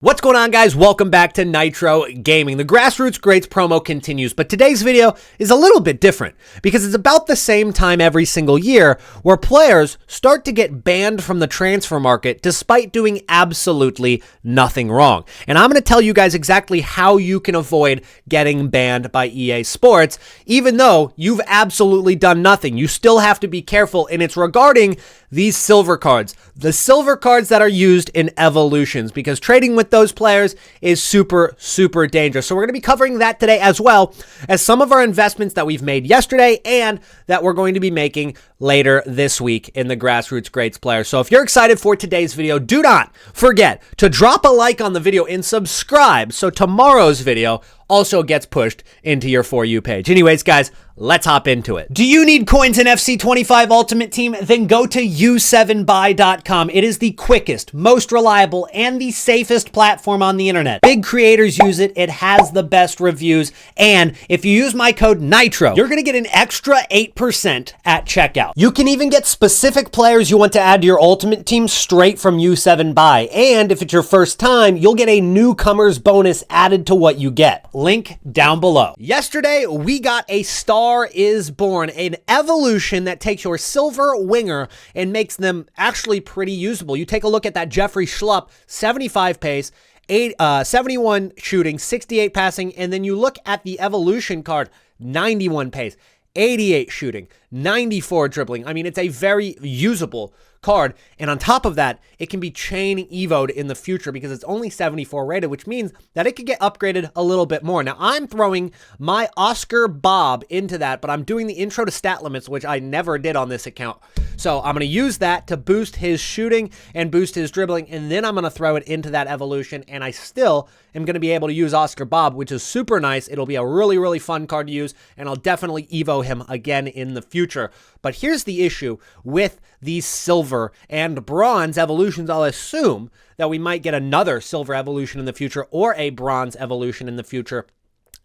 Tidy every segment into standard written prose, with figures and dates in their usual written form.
What's going on, guys? Welcome back to Nitro Gaming. The Grassroots Greats promo continues, but today's video is a little bit different because it's about the same time every single year where players start to get banned from the transfer market despite doing absolutely nothing wrong. And I'm going to tell you guys exactly how you can avoid getting banned by EA Sports, even though you've absolutely done nothing. You still have to be careful, and it's regarding these silver cards. The silver cards that are used in evolutions, because trading with those players is super dangerous. So we're going to be covering that today, as well as some of our investments that we've made yesterday and that we're going to be making later this week in the Grassroots Greats players. So if you're excited for today's video, do not forget to drop a like on the video and subscribe so tomorrow's video also gets pushed into your For You page. Anyways, guys, let's hop into it. Do you need coins in FC25 Ultimate Team? Then go to u7buy.com. It is the quickest, most reliable, and the safest platform on the internet. Big creators use it. It has the best reviews. And if you use my code NITRO, you're going to get an extra 8% at checkout. You can even get specific players you want to add to your Ultimate Team straight from u7buy. And if it's your first time, you'll get a newcomer's bonus added to what you get. Link down below. Yesterday, we got a Star is Born, an evolution that takes your silver winger and makes them actually pretty usable. You take a look at that Jeffrey Schlupp, 75 pace, 71 shooting, 68 passing, and then you look at the evolution card, 91 pace, 88 shooting, 94 dribbling. I mean, it's a very usable card. And on top of that, it can be chain evoed in the future because it's only 74 rated, which means that it could get upgraded a little bit more. Now, I'm throwing my Oscar Bob into that, but I'm doing the intro to stat limits, which I never did on this account. So I'm going to use that to boost his shooting and boost his dribbling, and then I'm going to throw it into that evolution, and I still am going to be able to use Oscar Bob, which is super nice. It'll be a really fun card to use, and I'll definitely evo him again in the future. But here's the issue with these silver and bronze evolutions. I'll assume that we might get another silver evolution in the future or a bronze evolution in the future.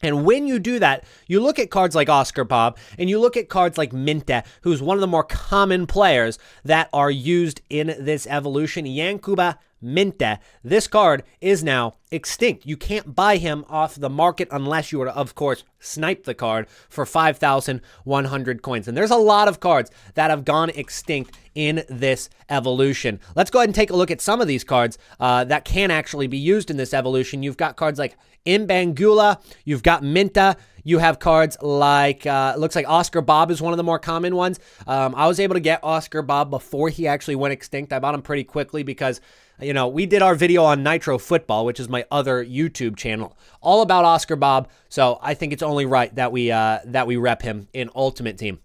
And when you do that, you look at cards like Oscar Bob and you look at cards like Minte, who's one of the more common players that are used in this evolution. Yankuba Minte. This card is now extinct. You can't buy him off the market unless you were to, of course, snipe the card for 5,100 coins. And there's a lot of cards that have gone extinct in this evolution. Let's go ahead and take a look at some of these cards that can actually be used in this evolution. You've got cards like Imbangula, you've got Minte, you have cards like, looks like Oscar Bob is one of the more common ones. I was able to get Oscar Bob before he actually went extinct. I bought him pretty quickly because, you know, we did our video on Nitro Football, which is my other YouTube channel, all about Oscar Bob. So I think it's only right that we rep him in Ultimate Team.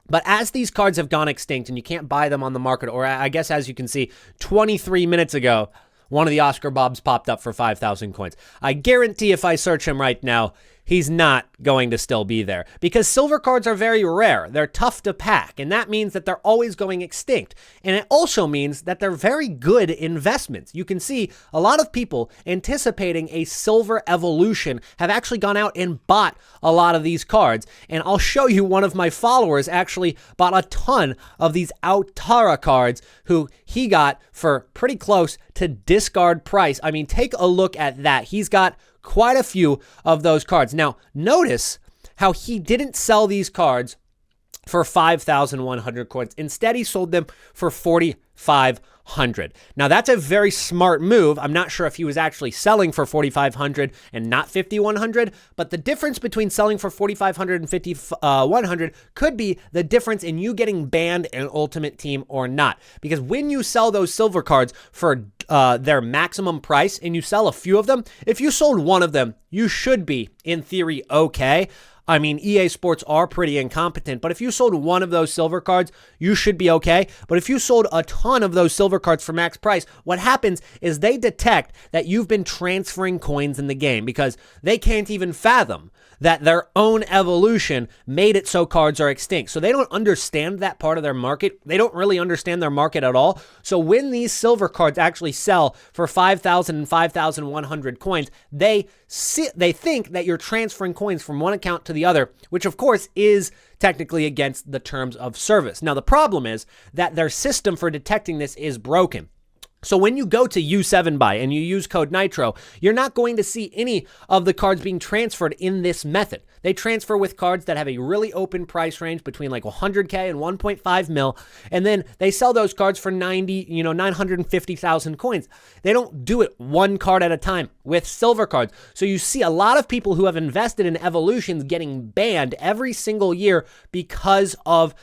But as these cards have gone extinct and you can't buy them on the market, or I guess as you can see, 23 minutes ago, one of the Oscar Bobs popped up for 5,000 coins. I guarantee if I search him right now, he's not going to still be there because silver cards are very rare. They're tough to pack, and that means that they're always going extinct. And it also means that they're very good investments. You can see a lot of people anticipating a silver evolution have actually gone out and bought a lot of these cards. And I'll show you one of my followers actually bought a ton of these Autara cards who he got for pretty close to discard price. I mean, take a look at that. He's got quite a few of those cards. Now, notice how he didn't sell these cards for 5,100 coins. Instead, he sold them for 4,500. Now, that's a very smart move. I'm not sure if he was actually selling for 4,500 and not 5,100, but the difference between selling for 4,500 and 5,100 could be the difference in you getting banned in Ultimate Team or not. Because when you sell those silver cards for their maximum price and you sell a few of them, if you sold one of them, you should be, in theory, okay. I mean, EA Sports are pretty incompetent, but if you sold one of those silver cards, you should be okay. But if you sold a ton of those silver cards for max price, what happens is they detect that you've been transferring coins in the game because they can't even fathom that their own evolution made it so cards are extinct. So they don't understand that part of their market. They don't really understand their market at all. So when these silver cards actually sell for 5,000 and 5,100 coins, they think that you're transferring coins from one account to the other, which of course is technically against the terms of service. Now, the problem is that their system for detecting this is broken. So when you go to U7Buy and you use code Nitro, you're not going to see any of the cards being transferred in this method. They transfer with cards that have a really open price range between like 100K and 1.5 mil, and then they sell those cards for 950,000 coins. They don't do it one card at a time with silver cards. So you see a lot of people who have invested in evolutions getting banned every single year because of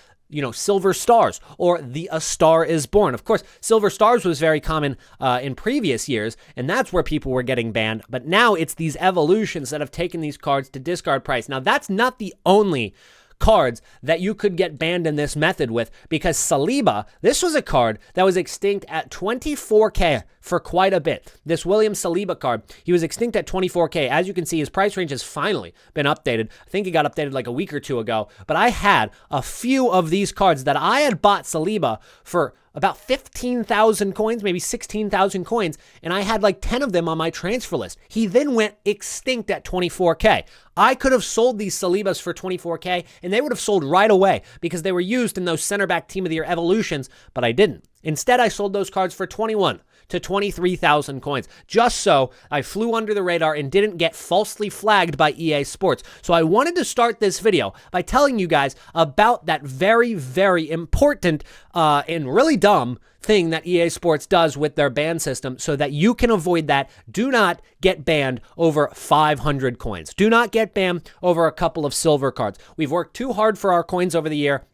silver stars or the A Star is Born. Of course, silver stars was very common in previous years, and that's where people were getting banned. But now it's these evolutions that have taken these cards to discard price. Now, that's not the only cards that you could get banned in this method with, because Saliba, this was a card that was extinct at 24K for quite a bit. This William Saliba card, he was extinct at 24K. As you can see, his price range has finally been updated. I think it got updated like a week or two ago, but I had a few of these cards that I had bought Saliba for about 15,000 coins, maybe 16,000 coins, and I had like 10 of them on my transfer list. He then went extinct at 24K. I could have sold these Salibas for 24K, and they would have sold right away because they were used in those center back team of the year evolutions, but I didn't. Instead, I sold those cards for 21 to 23,000 coins, just so I flew under the radar and didn't get falsely flagged by EA Sports. So I wanted to start this video by telling you guys about that very, very important and really dumb thing that EA Sports does with their ban system so that you can avoid that. Do not get banned over 500 coins. Do not get banned over a couple of silver cards. We've worked too hard for our coins over the year.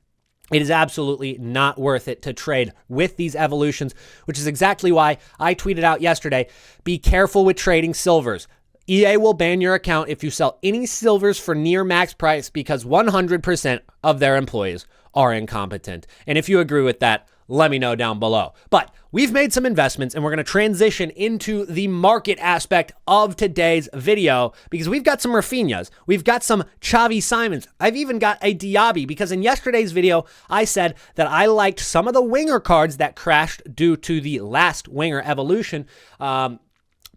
It is absolutely not worth it to trade with these evolutions, which is exactly why I tweeted out yesterday, be careful with trading silvers. EA will ban your account if you sell any silvers for near max price because 100% of their employees are incompetent. And if you agree with that, let me know down below. But we've made some investments and we're going to transition into the market aspect of today's video because we've got some Rafinhas. We've got some Xavi Simons. I've even got a Diaby because in yesterday's video, I said that I liked some of the winger cards that crashed due to the last winger evolution.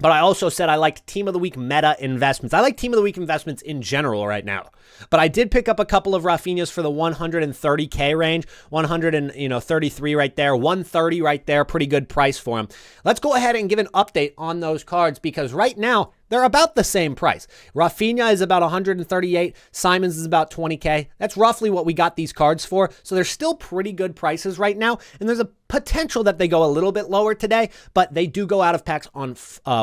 But I also said I liked Team of the Week meta investments. I like Team of the Week investments in general right now. But I did pick up a couple of Rafinhas for the 130K range, 133 right there, 130 right there, pretty good price for him. Let's go ahead and give an update on those cards because right now, they're about the same price. Rafinha is about 138. Simons is about 20K. That's roughly what we got these cards for. So they're still pretty good prices right now. And there's a potential that they go a little bit lower today, but they do go out of packs on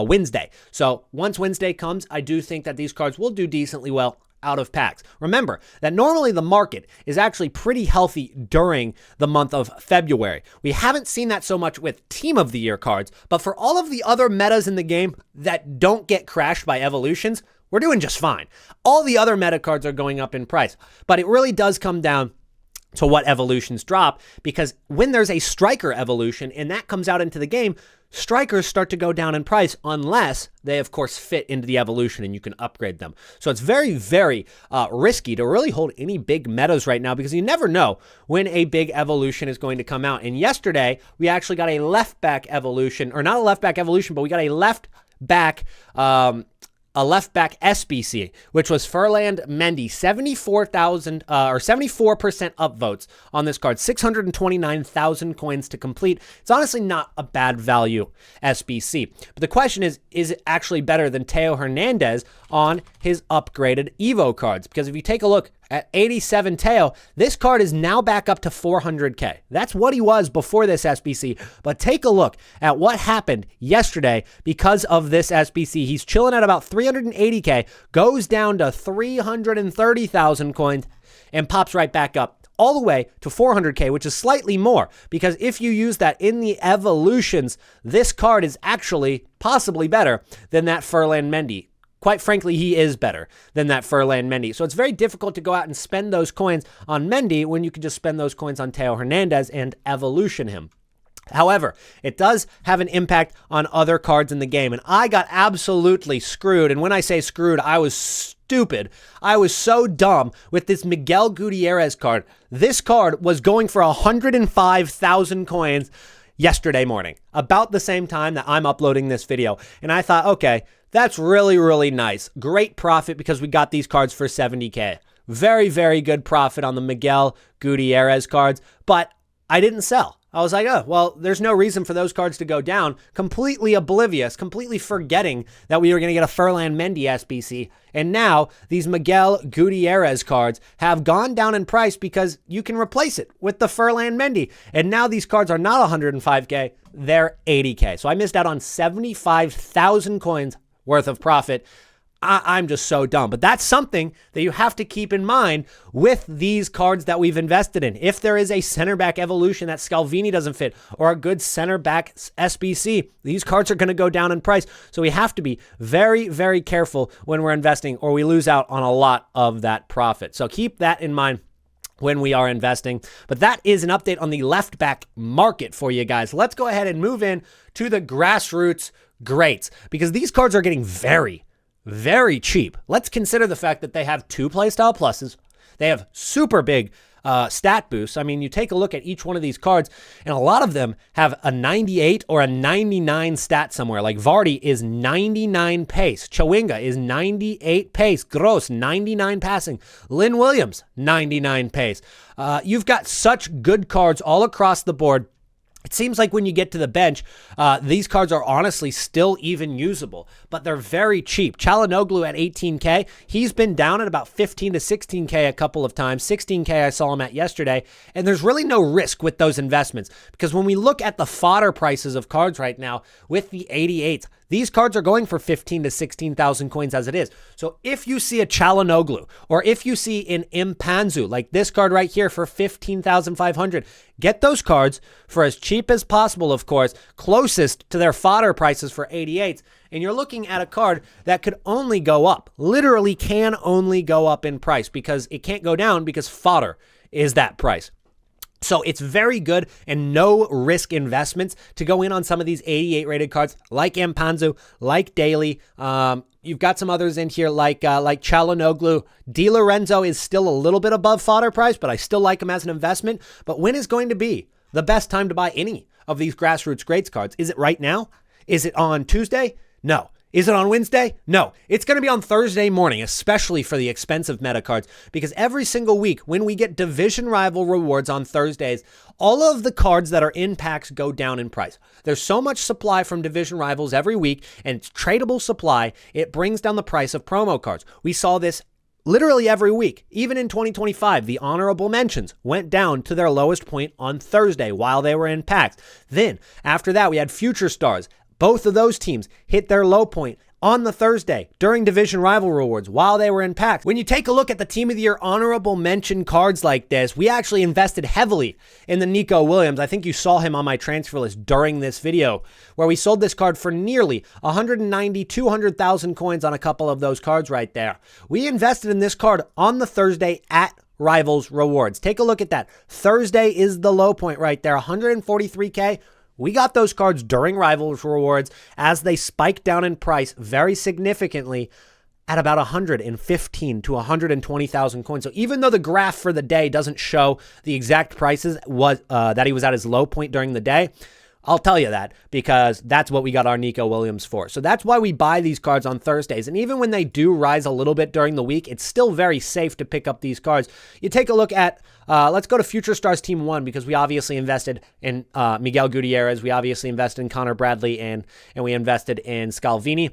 Wednesday. So once Wednesday comes, I do think that these cards will do decently well out of packs. Remember that normally the market is actually pretty healthy during the month of February. We haven't seen that so much with Team of the Year cards, but for all of the other metas in the game that don't get crashed by evolutions, we're doing just fine. All the other meta cards are going up in price, but it really does come down to what evolutions drop because when there's a striker evolution and that comes out into the game, strikers start to go down in price unless they, of course, fit into the evolution and you can upgrade them. So it's very, very risky to really hold any big metas right now because you never know when a big evolution is going to come out. And yesterday, we actually got a left back evolution, or not a left back evolution, but we got a left back SBC, which was Ferland Mendy, 74,000 or 74% upvotes on this card, 629,000 coins to complete. It's honestly not a bad value SBC. But the question is it actually better than Theo Hernandez on his upgraded Evo cards? Because if you take a look at 87 Teo, this card is now back up to 400K. That's what he was before this SBC. But take a look at what happened yesterday because of this SBC. He's chilling at about 380K, goes down to 330,000 coins, and pops right back up all the way to 400K, which is slightly more. Because if you use that in the evolutions, this card is actually possibly better than that Ferland Mendy. Quite frankly, he is better than that Ferland Mendy. So it's very difficult to go out and spend those coins on Mendy when you can just spend those coins on Theo Hernandez and evolution him. However, it does have an impact on other cards in the game, and I got absolutely screwed. And when I say screwed, I was stupid. I was so dumb with this Miguel Gutierrez card. This card was going for 105,000 coins yesterday morning, about the same time that I'm uploading this video. And I thought, okay, that's really, really nice. Great profit because we got these cards for 70K. Very, very good profit on the Miguel Gutierrez cards, but I didn't sell. I was like, oh, well, there's no reason for those cards to go down. Completely oblivious, completely forgetting that we were going to get a Furlan Mendy SBC. And now these Miguel Gutierrez cards have gone down in price because you can replace it with the Furlan Mendy. And now these cards are not 105K, they're 80K. So I missed out on 75,000 coins worth of profit. I'm just so dumb. But that's something that you have to keep in mind with these cards that we've invested in. If there is a center back evolution that Scalvini doesn't fit or a good center back SBC, these cards are going to go down in price. So we have to be very, very careful when we're investing or we lose out on a lot of that profit. So keep that in mind when we are investing. But that is an update on the left back market for you guys. Let's go ahead and move in to the Grassroots Greats because these cards are getting very cheap. Let's consider the fact that they have 2 playstyle pluses. They have super big stat boosts. I mean, you take a look at each one of these cards, and a lot of them have a 98 or a 99 stat somewhere. Like Vardy is 99 pace. Chawinga is 98 pace. Gross, 99 passing. Lynn Williams, 99 pace. You've got such good cards all across the board. It seems like when you get to the bench, these cards are honestly still even usable, but they're very cheap. Çalhanoğlu at 18K, he's been down at about 15 to 16K a couple of times. 16K I saw him at yesterday, and there's really no risk with those investments because when we look at the fodder prices of cards right now with the 88s, these cards are going for 15 to 16,000 coins as it is. So if you see a Çalhanoğlu or if you see an Mpanzu, like this card right here for 15,500, get those cards for as cheap as possible, of course, closest to their fodder prices for 88s. And you're looking at a card that could only go up, literally can only go up in price because it can't go down because fodder is that price. So it's very good and no risk investments to go in on some of these 88 rated cards like Mpanzu, like Daly. You've got some others in here like Çalhanoğlu. Di Lorenzo is still a little bit above fodder price, but I still like him as an investment. But when is going to be the best time to buy any of these Grassroots Greats cards? Is it right now? Is it on Tuesday? No. Is it on Wednesday? No. It's going to be on Thursday morning, especially for the expensive meta cards, because every single week when we get division rival rewards on Thursdays, all of the cards that are in packs go down in price. There's so much supply from division rivals every week, and it's tradable supply. It brings down the price of promo cards. We saw this literally every week. Even in 2025, the honorable mentions went down to their lowest point on Thursday while they were in packs. Then, after that, we had Future Stars. Both of those teams hit their low point on the Thursday during division rival rewards while they were in packs. When you take a look at the Team of the Year honorable mention cards like this, we actually invested heavily in the Nico Williams. I think you saw him on my transfer list during this video where we sold this card for nearly 190, 200,000 coins on a couple of those cards right there. We invested in this card on the Thursday at Rivals Rewards. Take a look at that. Thursday is the low point right there, 143K. We got those cards during Rivals Rewards as they spiked down in price very significantly at about 115 to 120,000 coins. So even though the graph for the day doesn't show the exact prices that he was at his low point during the day, I'll tell you that because that's what we got our Nico Williams for. So that's why we buy these cards on Thursdays. And even when they do rise a little bit during the week, it's still very safe to pick up these cards. You take a look at, let's go to Future Stars Team 1 because we obviously invested in Miguel Gutierrez. We obviously invested in Connor Bradley and we invested in Scalvini.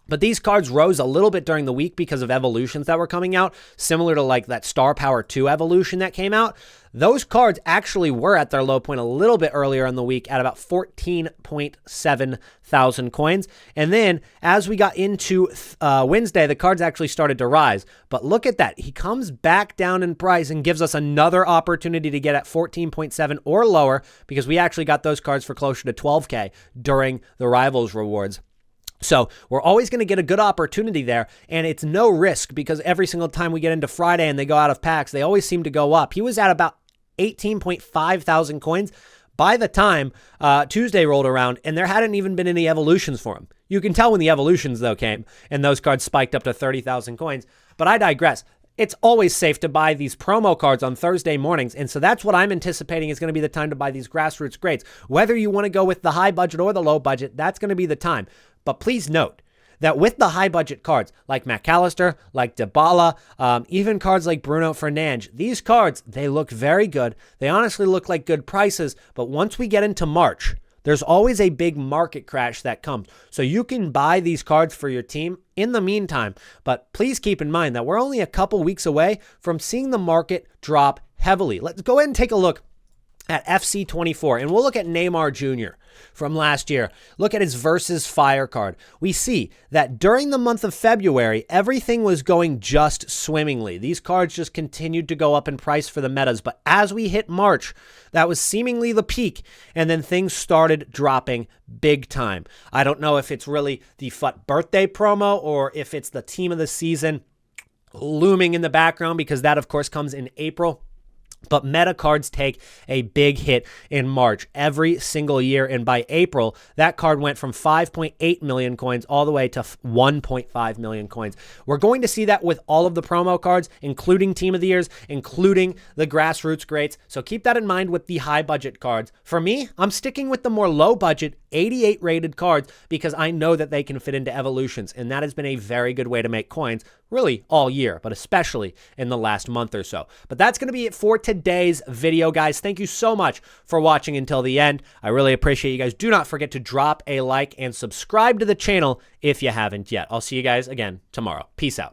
But these cards rose a little bit during the week because of evolutions that were coming out, similar to like that Star Power 2 evolution that came out. Those cards actually were at their low point a little bit earlier in the week at about 14.7 thousand coins. And then as we got into Wednesday, the cards actually started to rise. But look at that. He comes back down in price and gives us another opportunity to get at 14.7 or lower because we actually got those cards for closer to 12K during the Rivals Rewards. So we're always going to get a good opportunity there, and it's no risk because every single time we get into Friday and they go out of packs, they always seem to go up. He was at about 18.5 thousand coins by the time Tuesday rolled around, and there hadn't even been any evolutions for him. You can tell when the evolutions, though, came, and those cards spiked up to 30,000 coins. But I digress. It's always safe to buy these promo cards on Thursday mornings, and so that's what I'm anticipating is going to be the time to buy these Grassroots Greats. Whether you want to go with the high budget or the low budget, that's going to be the time. But please note that with the high budget cards like McAllister, like Dybala, even cards like Bruno Fernandes, these cards, they look very good. They honestly look like good prices, but once we get into March, there's always a big market crash that comes. So you can buy these cards for your team in the meantime, but please keep in mind that we're only a couple weeks away from seeing the market drop heavily. Let's go ahead and take a look at FC24, and we'll look at Neymar Jr. from last year. Look at his versus fire card. We see that during the month of February, everything was going just swimmingly. These cards just continued to go up in price for the metas, but as we hit March, that was seemingly the peak, and then things started dropping big time. I don't know if it's really the FUT birthday promo or if it's the team of the season looming in the background, because that, of course, comes in April. But meta cards take a big hit in March every single year. And by April, that card went from 5.8 million coins all the way to 1.5 million coins. We're going to see that with all of the promo cards, including Team of the Years, including the Grassroots Greats. So keep that in mind with the high budget cards. For me, I'm sticking with the more low budget 88 rated cards because I know that they can fit into evolutions. And that has been a very good way to make coins really all year, but especially in the last month or so. But that's going to be it for today's video, guys. Thank you so much for watching until the end. I really appreciate you guys. Do not forget to drop a like and subscribe to the channel if you haven't yet. I'll see you guys again tomorrow. Peace out.